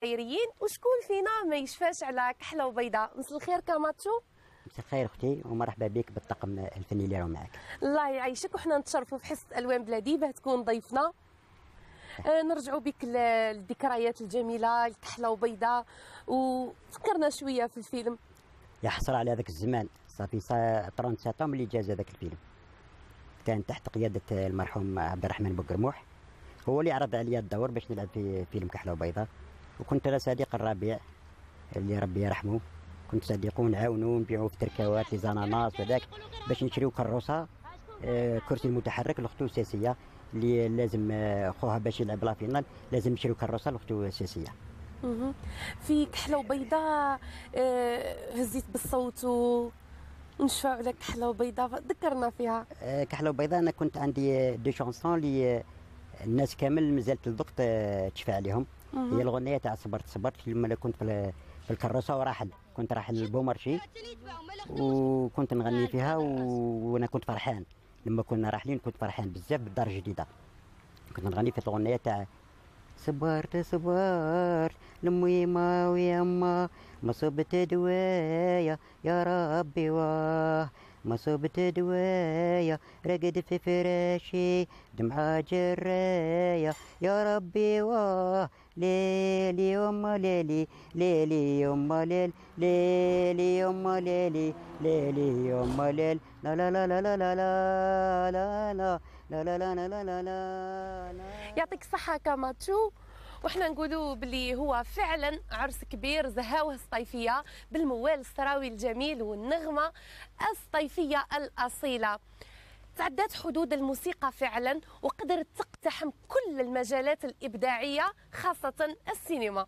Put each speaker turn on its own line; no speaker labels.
خيريين وشكون فينا ما يشفاش على كحله وبيضاء. مساء الخير كاماتشو.
مساء الخير اختي ومرحبا بك بالطاقم الفني اللي راهو معك.
الله يعيشك وحنا نتشرفوا في حصه الوان بلادي باه تكون ضيفنا. نرجعوا بك للذكريات الجميله الكحله وبيضاء وفكرنا شويه في الفيلم.
يا حسره على هذاك الزمان، صافي 37 ملي جاز هذاك الفيلم، كان تحت قياده المرحوم عبد الرحمن بوقرموح، هو اللي عرض عليا الدور باش نلعب في فيلم كحله وبيضاء. وكنت انا صديق الربيع اللي ربي يرحمه، كنت صديقه ونعاونو ونبيعو في تركاوات لي زاناناس وذاك باش نشريو كروسه كرسي المتحرك لاختو الساسيه اللي لازم خوها باش يلعب لا فينال لازم نشريو كروسه لاختو الساسيه.
في كحله وبيضاء هزيت بالصوت ونشفعوا على كحله وبيضاء، ذكرنا فيها.
كحله وبيضاء انا كنت عندي دي شونسون اللي الناس كامل مازالت الوقت تشفى عليهم. هي الاغنيه تاع صبرت لما كنت في الكروسه وراحل، كنت راح للبومارشي وكنت نغني فيها وانا كنت فرحان. لما كنا راحلين كنت فرحان بزاف بالدار الجديده، كنت نغني في الاغنيه تاع صبرت لميمة ويما ما صبت دوايا يا ربي واه ما صبت دوايا رقد في فراشي دمعة جرايا يا ربي واه ليلي يما ليلي ليلي يما ليل ليلي يما ليلي ليلي يما ليل لا لا لا لا لا لا لا لا لا لا لا لا لا لا.
يعطيك الصحة كاماتشو. وحنا نقولوا بلي هو فعلا عرس كبير زهاوه الصيفية بالموال الصراوي الجميل والنغمة الصيفية الأصيلة. تعدت حدود الموسيقى فعلا وقدرت تقتحم كل المجالات الإبداعية خاصة السينما.